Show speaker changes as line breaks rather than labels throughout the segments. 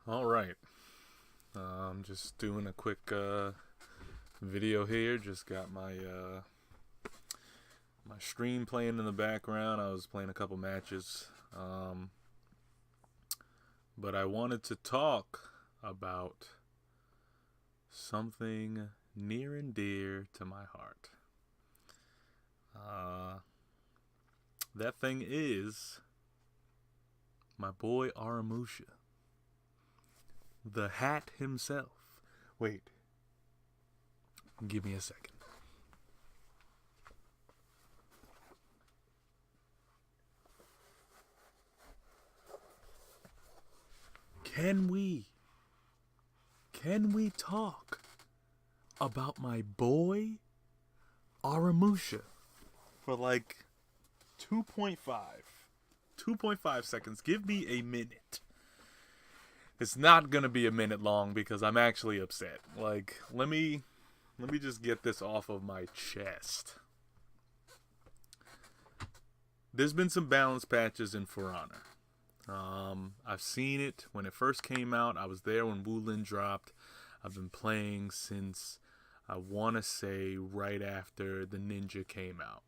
All right. I'm just doing a quick video here. Just got my stream playing in the background. I was playing a couple matches, but I wanted to talk about something near and dear to my heart. Uh, that thing is my boy Aramusha, the hat himself. Wait, give me a second. Can we talk about my boy Aramusha for like 2.5 seconds? Give me a minute. It's not gonna be a minute long because I'm actually upset. Like, let me just get this off of my chest. There's been some balance patches in For Honor. I've seen it when it first came out. I was there when Wulin dropped. I've been playing since, I want to say, right after the Ninja came out.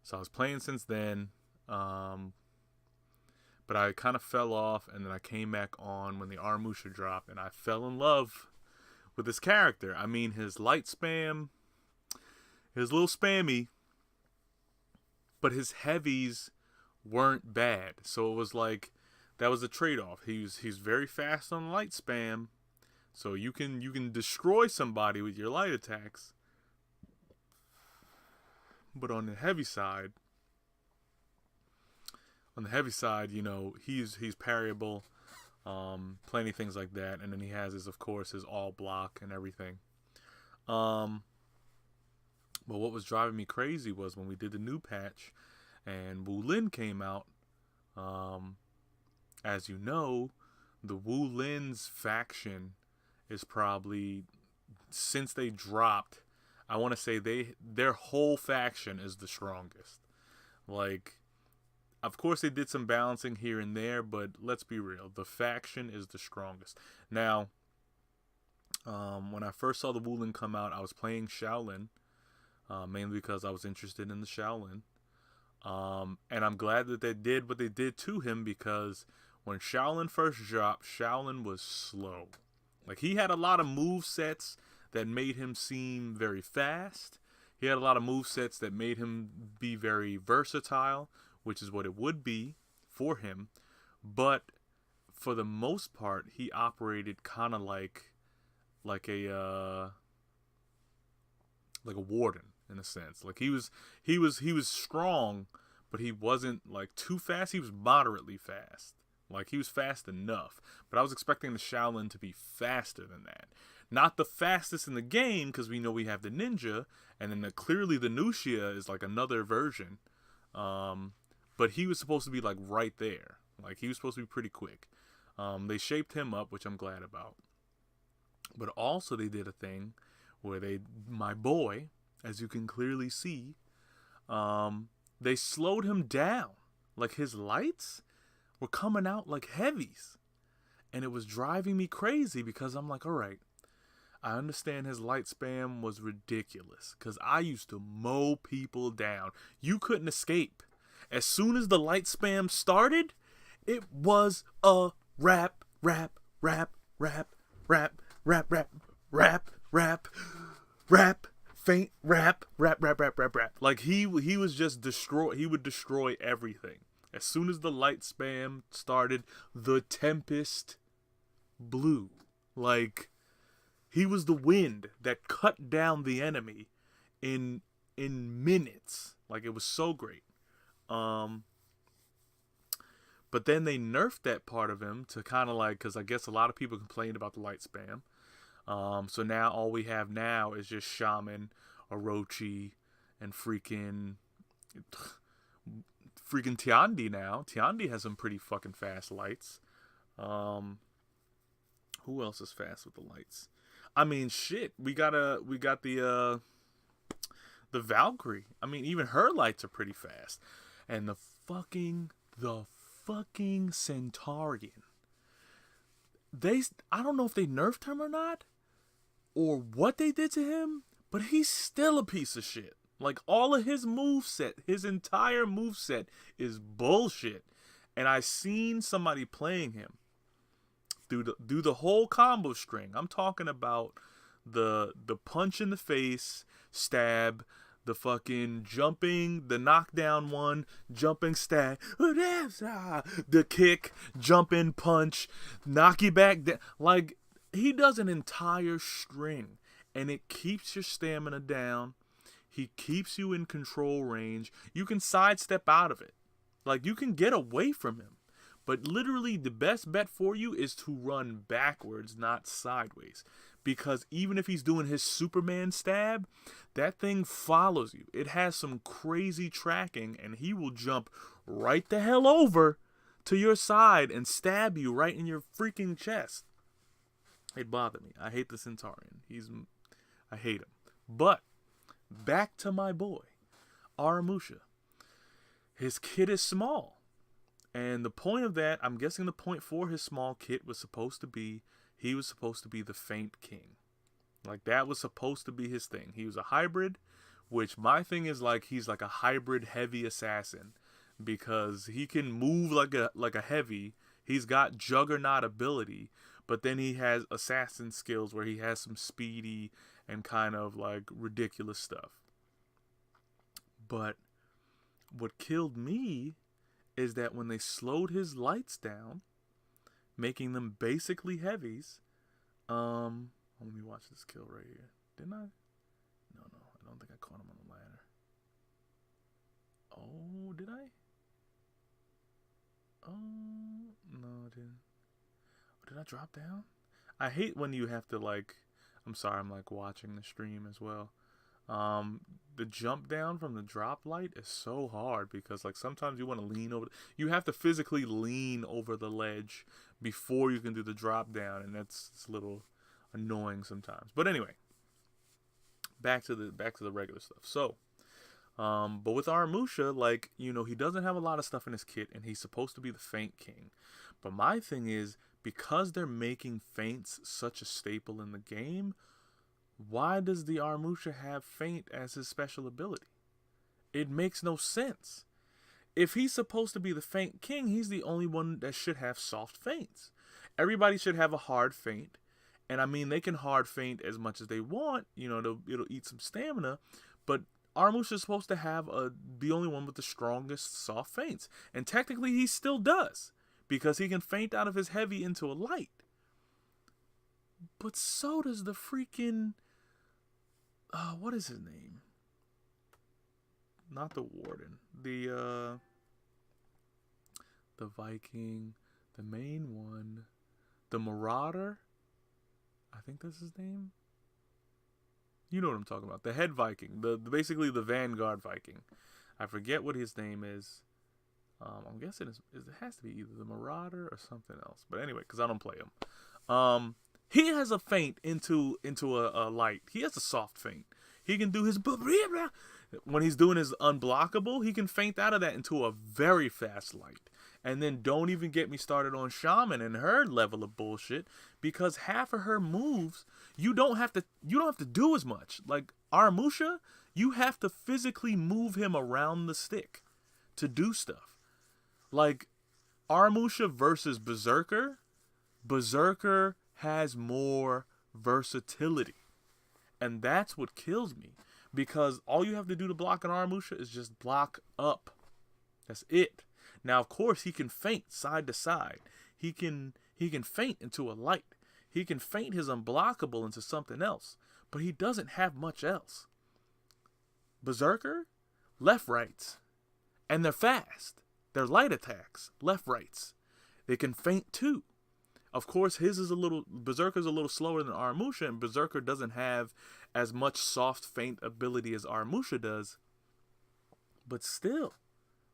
So I was playing since then. But I kind of fell off, and then I came back on when the Aramusha dropped, and I fell in love with his character. I mean, his light spam, his little spammy, but his heavies weren't bad. So it was like that was a trade-off. He's very fast on light spam, so you can destroy somebody with your light attacks. But on the heavy side, you know, he's parryable, plenty of things like that, and then he has his, of course, his all block and everything. But what was driving me crazy was when we did the new patch and Wulin came out. As you know, the Wulin's faction is probably, since they dropped, I want to say their whole faction is the strongest. Like, of course they did some balancing here and there, but let's be real, the faction is the strongest. Now, when I first saw the Wulin come out, I was playing Shaolin, mainly because I was interested in the Shaolin. And I'm glad that they did what they did to him, because when Shaolin first dropped, Shaolin was slow. Like, he had a lot of move sets that made him seem very fast. He had a lot of move sets that made him be very versatile, which is what it would be for him. But for the most part, he operated kind of like a warden in a sense. Like, he was strong, but he wasn't like too fast. He was moderately fast. Like, he was fast enough. But I was expecting the Shaolin to be faster than that. Not the fastest in the game, because we know we have the Ninja, and then clearly the Nushia is like another version. But he was supposed to be like right there. Like, he was supposed to be pretty quick. They shaped him up, which I'm glad about. But also they did a thing where my boy, as you can clearly see, they slowed him down. Like, his lights were coming out like heavies. And it was driving me crazy, because I'm like, all right, I understand his light spam was ridiculous, because I used to mow people down. You couldn't escape. As soon as the light spam started, it was a rap, rap, rap, rap, rap, rap, rap, rap, rap, rap, faint, rap, rap, rap, rap, rap, rap. Like, he was just he would destroy everything. As soon as the light spam started, the Tempest blew. Like, he was the wind that cut down the enemy in minutes. Like, it was so great. But then they nerfed that part of him to kind of like, because I guess a lot of people complained about the light spam. So now all we have now is just Shaman, Orochi, and freaking Tiandi now. Tiandi has some pretty fucking fast lights. Who else is fast with the lights? I mean, shit. We got the Valkyrie. I mean, even her lights are pretty fast. And the fucking Centaurian. I don't know if they nerfed him or not, or what they did to him, but he's still a piece of shit. Like, all of his moveset, his entire moveset is bullshit. And I seen somebody playing him do the whole combo string. I'm talking about the punch in the face, stab, the fucking jumping, the knockdown one, jumping stab, the kick, jumping punch, knock you back down. Like, he does an entire string, and it keeps your stamina down. He keeps you in control range. You can sidestep out of it. Like, you can get away from him. But literally, the best bet for you is to run backwards, not sideways. Because even if he's doing his Superman stab, that thing follows you. It has some crazy tracking, and he will jump right the hell over to your side and stab you right in your freaking chest. It bothered me. I hate the Centaurian. I hate him. But back to my boy, Aramusha. His kit is small. And the point of that, I'm guessing the point for his small kit was supposed to be, he was supposed to be the Feint King. Like, that was supposed to be his thing. He was a hybrid, which my thing is, like, he's like a hybrid heavy assassin. Because he can move like a heavy. He's got juggernaut ability. But then he has assassin skills where he has some speedy and kind of like ridiculous stuff. But what killed me is that when they slowed his lights down, making them basically heavies, let me watch this kill right here. Didn't I? No, I don't think I caught him on the ladder. Oh, did I? Oh, no, I didn't. Did I drop down? I hate when you have to, like, I'm sorry, I'm like watching the stream as well. The jump down from the drop light is so hard because, like, sometimes you want to lean over. You have to physically lean over the ledge before you can do the drop down, and it's a little annoying sometimes. But anyway, back to the regular stuff. So, but with Aramusha, like, you know, he doesn't have a lot of stuff in his kit, and he's supposed to be the Feint King. But my thing is, because they're making feints such a staple in the game, why does the Aramusha have feint as his special ability? It makes no sense. If he's supposed to be the Feint King, he's the only one that should have soft feints. Everybody should have a hard feint. And I mean, they can hard feint as much as they want. You know, it'll eat some stamina. But Aramusha is supposed to have the only one with the strongest soft feints. And technically, he still does. Because he can feint out of his heavy into a light. But so does the freaking... what is his name? Not the Warden. The Viking. The main one. The Marauder. I think that's his name. You know what I'm talking about. The head Viking. Basically the Vanguard Viking. I forget what his name is. I'm guessing it has to be either the Marauder or something else. But anyway, because I don't play him. He has a feint into a light. He has a soft feint. He can do his... When he's doing his unblockable, he can feint out of that into a very fast light. And then don't even get me started on Shaman and her level of bullshit. Because half of her moves, you don't have to do as much. Like Aramusha, you have to physically move him around the stick to do stuff. Like, Aramusha versus Berserker, Berserker has more versatility. And that's what kills me. Because all you have to do to block an Aramusha is just block up. That's it. Now, of course, he can feint side to side. He can feint into a light. He can feint his unblockable into something else. But he doesn't have much else. Berserker, left rights. And they're fast. They're light attacks, left rights. They can feint too. Of course, Berserker's a little slower than Aramusha, and Berserker doesn't have as much soft feint ability as Aramusha does. But still,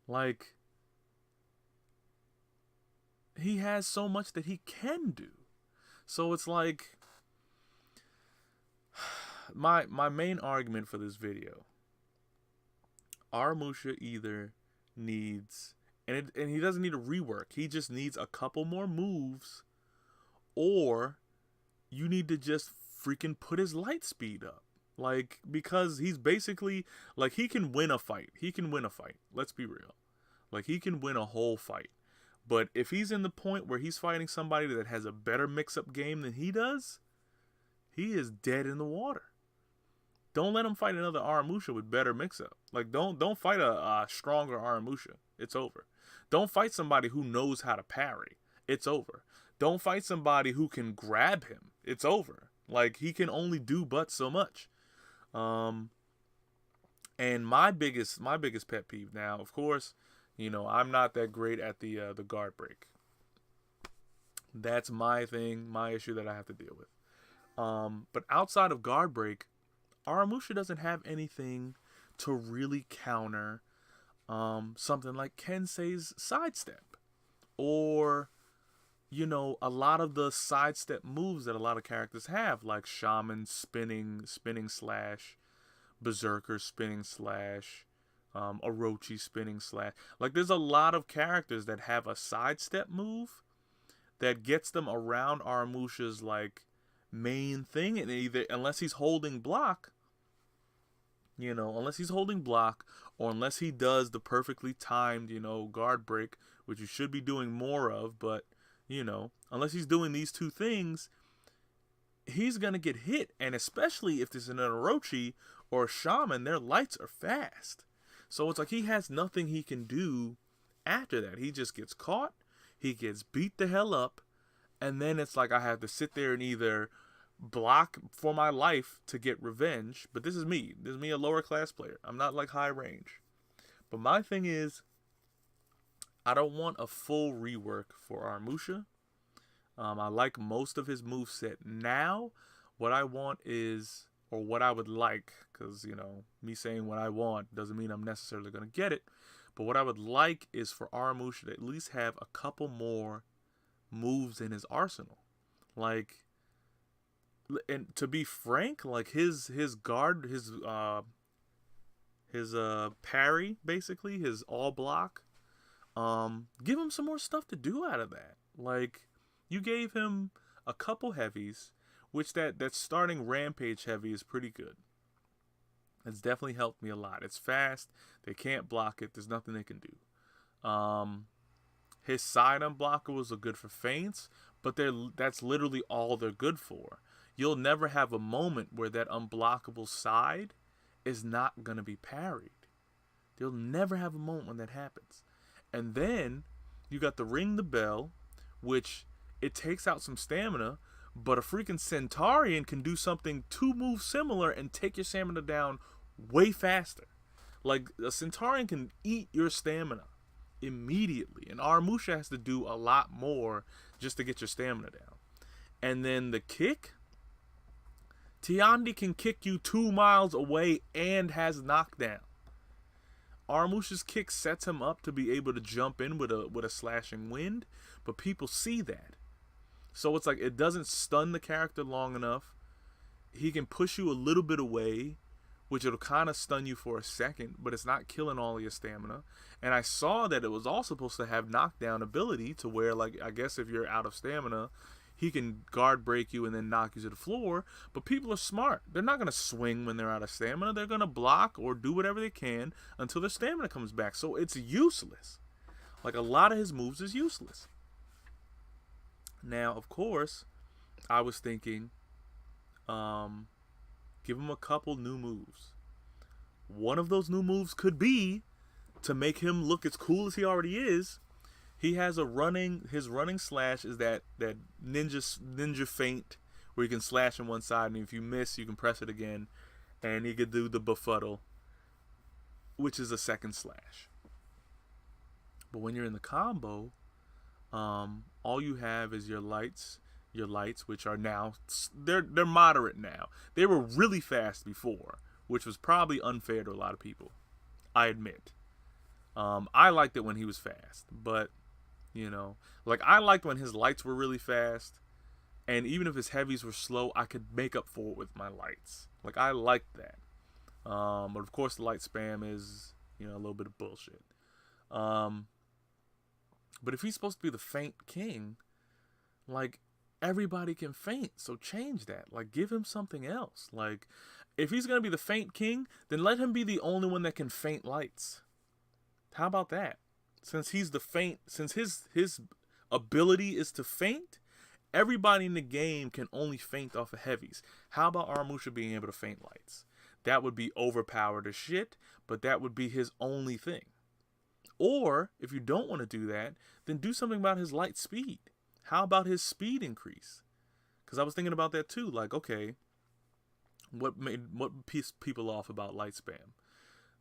like, he has so much that he can do. So it's like, my main argument for this video, Aramusha either needs... And he doesn't need a rework. He just needs a couple more moves, or you need to just freaking put his light speed up. Like, because he's basically, like, he can win a fight. He can win a fight. Let's be real. Like, he can win a whole fight. But if he's in the point where he's fighting somebody that has a better mix-up game than he does, he is dead in the water. Don't let him fight another Aramusha with better mix-up. Like, don't fight a stronger Aramusha. It's over. Don't fight somebody who knows how to parry. It's over. Don't fight somebody who can grab him. It's over. Like, he can only do but so much. And my biggest pet peeve now, of course, you know, I'm not that great at the guard break. That's my thing, my issue that I have to deal with. But outside of guard break, Aramusha doesn't have anything to really counter something like Kensei's sidestep, or, you know, a lot of the sidestep moves that a lot of characters have, like Shaman spinning slash, Berserker spinning slash, Orochi spinning slash. Like, there's a lot of characters that have a sidestep move that gets them around Aramusha's, like, main thing, and either, unless he's holding block, you know, unless he's holding block, or unless he does the perfectly timed, you know, guard break, which you should be doing more of, but, you know, unless he's doing these two things, he's gonna get hit. And especially if there's an Orochi or a Shaman, their lights are fast. So it's like he has nothing he can do after that. He just gets caught, he gets beat the hell up, and then it's like I have to sit there and either block for my life to get revenge. But this is me. This is me, a lower class player. I'm not like high range. But my thing is, I don't want a full rework for Aramusha. I like most of his moveset now. What I want is, or what I would like, because, you know, me saying what I want doesn't mean I'm necessarily going to get it. But what I would like is for Aramusha to at least have a couple more moves in his arsenal. Like, and to be frank, like his guard, his parry, basically, his all block, give him some more stuff to do out of that. Like, you gave him a couple heavies, which that starting Rampage heavy is pretty good. It's definitely helped me a lot. It's fast. They can't block it. There's nothing they can do. His side unblockables are good for feints, but that's literally all they're good for. You'll never have a moment where that unblockable side is not going to be parried. You'll never have a moment when that happens. And then you got the ring the bell, which it takes out some stamina, but a freaking Centaurian can do something 2 moves similar and take your stamina down way faster. Like, a Centaurian can eat your stamina immediately, and Aramusha has to do a lot more just to get your stamina down. And then the kick, Tiandi can kick you 2 miles away and has knockdown. Aramusha's kick sets him up to be able to jump in with a slashing wind, but people see that. So it's like, it doesn't stun the character long enough. He can push you a little bit away, which it'll kind of stun you for a second, but it's not killing all of your stamina. And I saw that it was also supposed to have knockdown ability, to where, like, I guess if you're out of stamina, he can guard break you and then knock you to the floor. But people are smart. They're not going to swing when they're out of stamina. They're going to block or do whatever they can until their stamina comes back. So it's useless. Like, a lot of his moves is useless. Now, of course, I was thinking, give him a couple new moves. One of those new moves could be, to make him look as cool as he already is, he has his running slash is that ninja feint where you can slash on one side, and if you miss, you can press it again, and he could do the befuddle, which is a second slash. But when you're in the combo, all you have is your lights, which are now, they're moderate now. They were really fast before, which was probably unfair to a lot of people, I admit. I liked it when he was fast, but, you know, like, I liked when his lights were really fast, and even if his heavies were slow, I could make up for it with my lights. Like, I liked that. But of course the light spam is, you know, a little bit of bullshit. But if he's supposed to be the feint king, like, everybody can feint, so change that. Like, give him something else. Like, if he's gonna be the feint king, then let him be the only one that can feint lights. How about that? Since he's the feint, since his ability is to feint, everybody in the game can only feint off of heavies. How about Aramusha being able to feint lights? That would be overpowered as shit, but that would be his only thing. Or, if you don't want to do that, then do something about his light speed. How about his speed increase? Because I was thinking about that too. Like, okay, what pissed people off about light spam?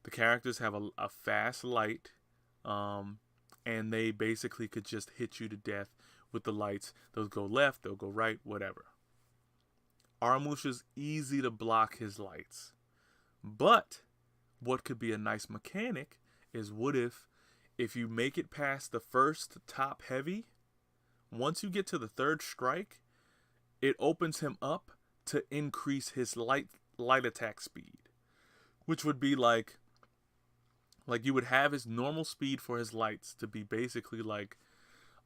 The characters have a fast light, and they basically could just hit you to death with the lights. They'll go left, they'll go right, whatever. Aramusha's easy to block his lights. But what could be a nice mechanic is, what if you make it past the first top heavy, once you get to the third strike, it opens him up to increase his light attack speed, which would be like you would have his normal speed for his lights to be basically like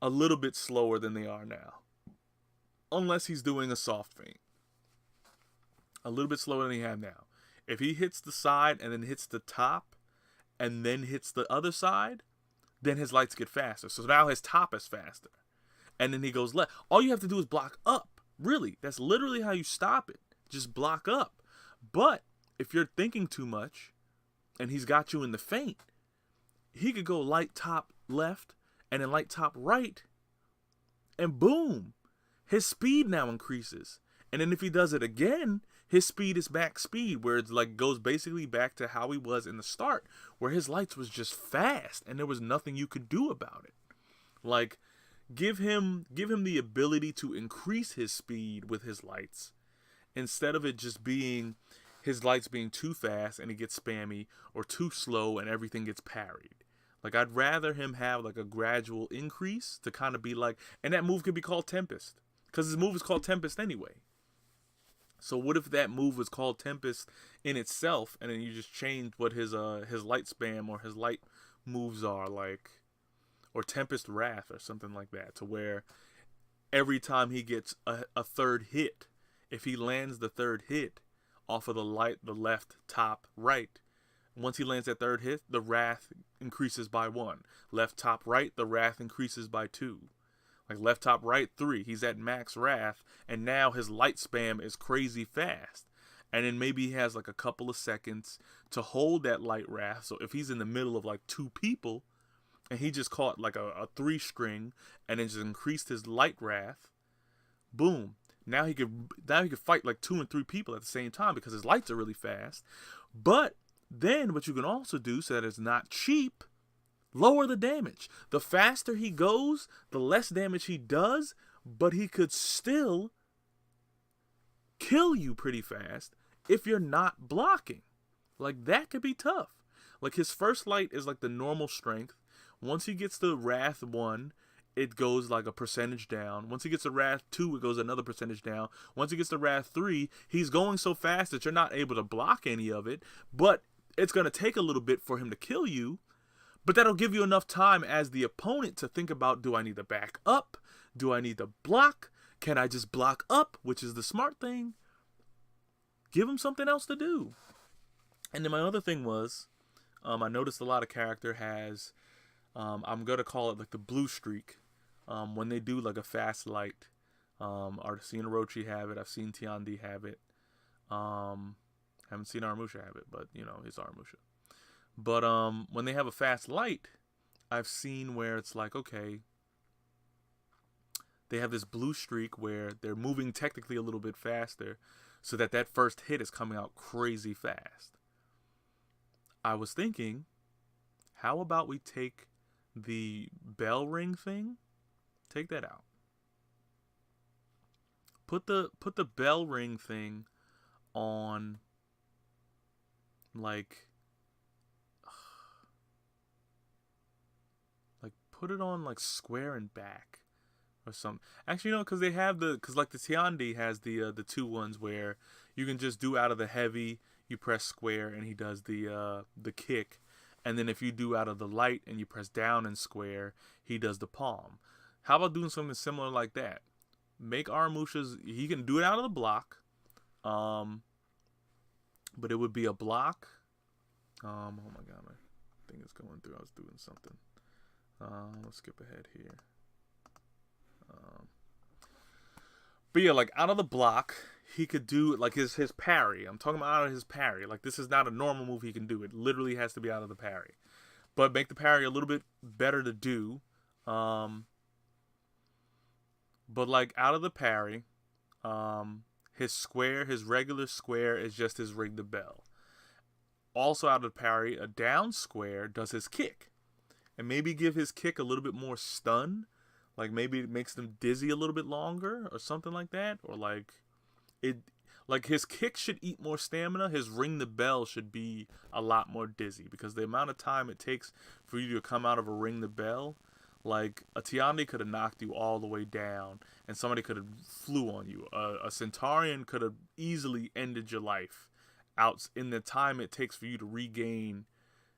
a little bit slower than they are now, unless he's doing a soft feint. A little bit slower than he have now. If he hits the side and then hits the top and then hits the other side, then his lights get faster. So now his top is faster. And then he goes left. All you have to do is block up. Really, that's literally how you stop it. Just block up. But if you're thinking too much and he's got you in the feint, he could go light top left and then light top right, and boom, his speed now increases. And then if he does it again, his speed is back speed, where it's like goes basically back to how he was in the start, where his lights was just fast and there was nothing you could do about it. Like, give him the ability to increase his speed with his lights, instead of it just being his lights being too fast and he gets spammy, or too slow and everything gets parried. Like, I'd rather him have like a gradual increase to kind of be like, and that move could be called Tempest, because his move is called Tempest anyway. So what if that move was called Tempest in itself, and then you just changed what his light spam or his light moves are, like, or Tempest Wrath or something like that, to where every time he gets a third hit, if he lands the third hit off of the left, top, right, once he lands that third hit, the Wrath increases by 1. Left, top, right, the Wrath increases by 2. Like, left, top, right, 3. He's at max Wrath, and now his light spam is crazy fast. And then maybe he has like a couple of seconds to hold that light Wrath. So if he's in the middle of like 2 people, and he just caught like a 3 string, and then just increased his light Wrath, boom. Now he could fight like 2 and 3 people at the same time, because his lights are really fast. But then what you can also do, so that it's not cheap, lower the damage. The faster he goes, the less damage he does, but he could still kill you pretty fast if you're not blocking. Like, that could be tough. Like, his first light is like the normal strength. Once he gets the Wrath 1, it goes like a percentage down. Once he gets the Wrath 2, it goes another percentage down. Once he gets the Wrath 3, he's going so fast that you're not able to block any of it, but it's going to take a little bit for him to kill you. But that'll give you enough time as the opponent to think about, do I need to back up? Do I need to block? Can I just block up, which is the smart thing? Give him something else to do. And then my other thing was, I noticed a lot of character has, I'm going to call it like the blue streak. When they do like a fast light, I've seen Orochi have it. I've seen Tiandi have it. Haven't seen Aramusha have it, but you know, it's Aramusha. But when they have a fast light, I've seen where it's like, okay, they have this blue streak where they're moving technically a little bit faster, so that first hit is coming out crazy fast. I was thinking, how about we take the bell ring thing, take that out. Put the bell ring thing on, like put it on like square and back or something. Actually, no, because like the Tiandi has the 2 ones where you can just do out of the heavy, you press square and he does the kick, and then if you do out of the light and you press down and square, he does the palm. How about doing something similar like that? make Aramusha's, he can do it out of the block. But it would be a block. Oh my god, my thing is going through. I was doing something. Let's skip ahead here. But yeah, like out of the block, he could do like his parry. I'm talking about out of his parry. Like this is not a normal move he can do. It literally has to be out of the parry. But make the parry a little bit better to do. But like out of the parry, his square, his regular square is just his ring the bell. Also out of the parry, a down square does his kick. And maybe give his kick a little bit more stun. Like maybe it makes them dizzy a little bit longer or something like that. Or like his kick should eat more stamina. His ring the bell should be a lot more dizzy. Because the amount of time it takes for you to come out of a ring the bell, like a Tiandi could have knocked you all the way down. And somebody could have flew on you. A Centaurian could have easily ended your life out in the time it takes for you to regain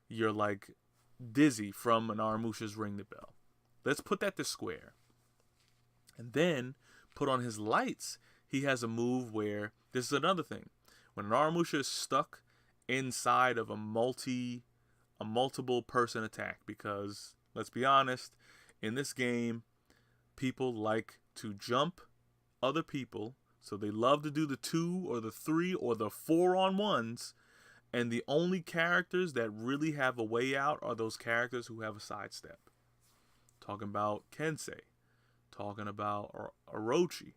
your like dizzy from an Aramusha's ring the bell. Let's put that to square. And then put on his lights, he has a move where, this is another thing. When an Aramusha is stuck inside of a multiple person attack, because let's be honest, in this game, people like to jump other people, so they love to do the 2 or the 3 or the 4-on-1s, and the only characters that really have a way out are those characters who have a sidestep. Talking about Kensei, talking about Orochi,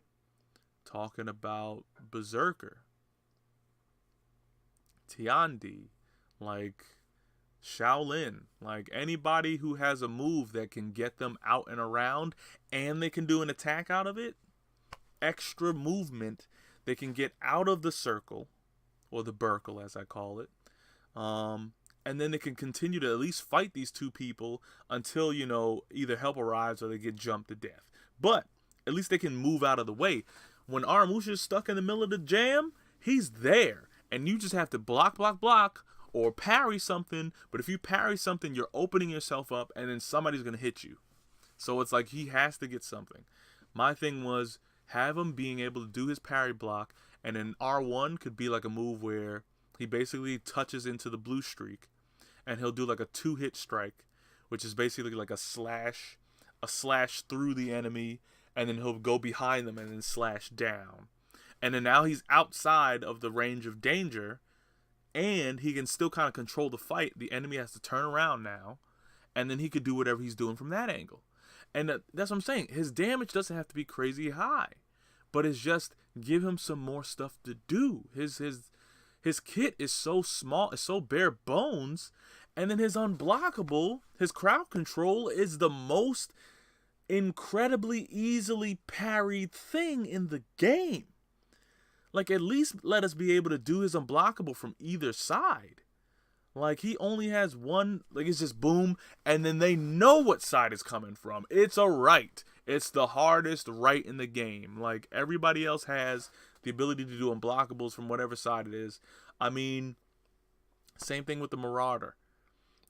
talking about Berserker, Tiandi, like Shaolin, like anybody who has a move that can get them out and around and they can do an attack out of it, extra movement, they can get out of the circle, or the Burkle as I call it, and then they can continue to at least fight these two people until, you know, either help arrives or they get jumped to death. But at least they can move out of the way. When Aramusha is stuck in the middle of the jam, he's there. And you just have to block, or parry something. But if you parry something, you're opening yourself up, and then somebody's going to hit you. So it's like he has to get something. My thing was, have him being able to do his parry block, and then R1 could be like a move where he basically touches into the blue streak, and he'll do like a 2-hit strike, which is basically like a slash through the enemy, and then he'll go behind them and then slash down. And then now he's outside of the range of danger, and he can still kind of control the fight. The enemy has to turn around now, and then he could do whatever he's doing from that angle. And that's what I'm saying. His damage doesn't have to be crazy high, but it's just give him some more stuff to do. His kit is so small, it's so bare bones, and then his unblockable, his crowd control is the most incredibly easily parried thing in the game. Like, at least let us be able to do his unblockable from either side. Like, he only has one, like, it's just boom, and then they know what side it's coming from. It's a right. It's the hardest right in the game. Like, everybody else has the ability to do unblockables from whatever side it is. I mean, same thing with the Marauder.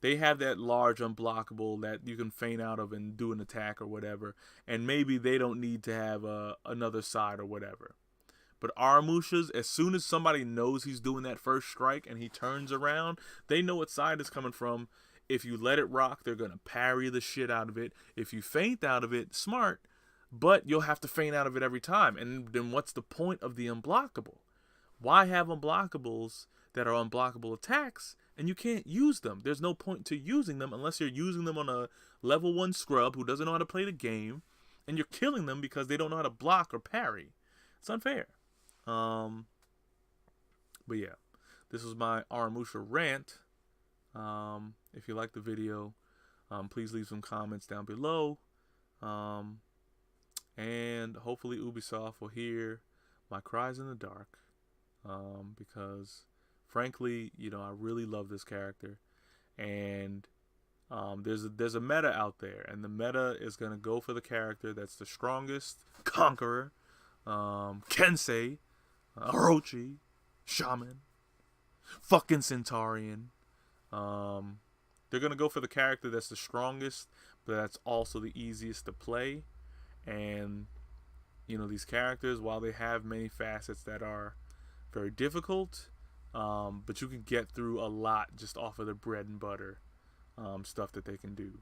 They have that large unblockable that you can feint out of and do an attack or whatever. And maybe they don't need to have another side or whatever. But Aramusha's, as soon as somebody knows he's doing that first strike and he turns around, they know what side it's coming from. If you let it rock, they're going to parry the shit out of it. If you feint out of it, smart. But you'll have to feint out of it every time. And then what's the point of the unblockable? Why have unblockables that are unblockable attacks and you can't use them? There's no point to using them unless you're using them on a level 1 scrub who doesn't know how to play the game, and you're killing them because they don't know how to block or parry. It's unfair. But yeah, this was my Aramusha rant. If you like the video, please leave some comments down below. And hopefully Ubisoft will hear my cries in the dark. Because frankly, you know, I really love this character, and there's a meta out there, and the meta is gonna go for the character that's the strongest, Conqueror, Kensei, Orochi, Shaman, fucking Centaurian. They're gonna go for the character that's the strongest, but that's also the easiest to play. And these characters, while they have many facets that are very difficult, but you can get through a lot just off of the bread and butter stuff that they can do.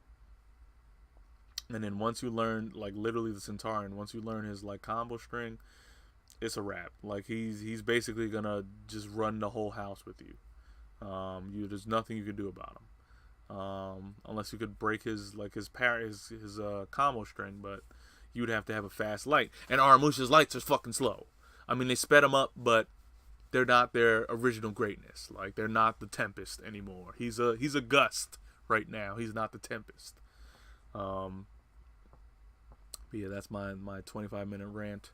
And then once you learn, like, literally the Centaurian, once you learn his, like, combo string, it's a wrap. Like, he's basically gonna just run the whole house with you. There's nothing you can do about him, unless you could break his combo string, but you'd have to have a fast light. And Aramusha's lights are fucking slow. I mean, they sped him up, but they're not their original greatness. Like, they're not the Tempest anymore. He's a gust right now. He's not the Tempest. But yeah, that's my 25-minute rant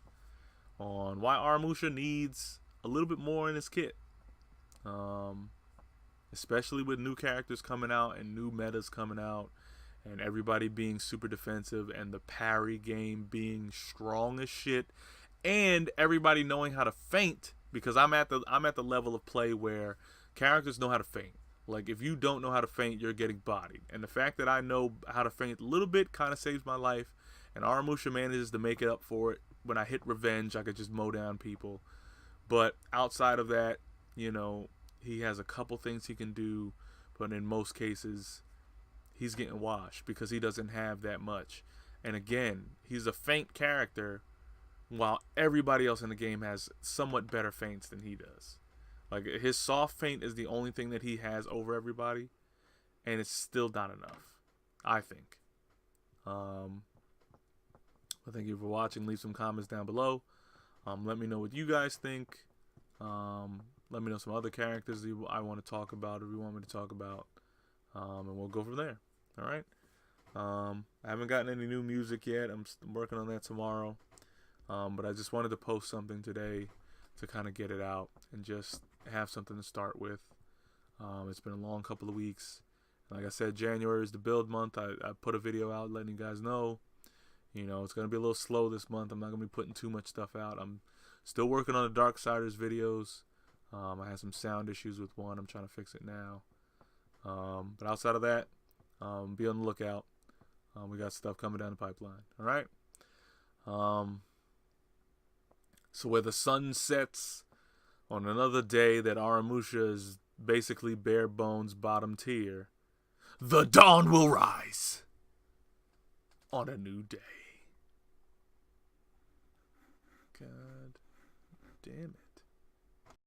on why Aramusha needs a little bit more in his kit. Especially with new characters coming out and new metas coming out, and everybody being super defensive, and the parry game being strong as shit, and everybody knowing how to feint, because I'm at the level of play where characters know how to feint. Like, if you don't know how to feint, you're getting bodied. And the fact that I know how to feint a little bit kind of saves my life, and Aramusha manages to make it up for it. When I hit revenge, I could just mow down people. But outside of that, he has a couple things he can do, but in most cases, he's getting washed because he doesn't have that much. And again, he's a feint character, while everybody else in the game has somewhat better feints than he does. Like, his soft feint is the only thing that he has over everybody, and it's still not enough, I think. Well, thank you for watching. Leave some comments down below. Let me know what you guys think. Let me know some other characters that I want to talk about, or you want me to talk about, and we'll go from there. All right. I haven't gotten any new music yet. I'm working on that tomorrow. But I just wanted to post something today to kind of get it out and just have something to start with. It's been a long couple of weeks. Like I said, January is the build month. I put a video out letting you guys know. It's going to be a little slow this month. I'm not going to be putting too much stuff out. I'm still working on the Darksiders videos. I had some sound issues with one. I'm trying to fix it now. But outside of that, be on the lookout. We got stuff coming down the pipeline. All right? So where the sun sets on another day that Aramusha is basically bare bones bottom tier, the dawn will rise on a new day. God damn it.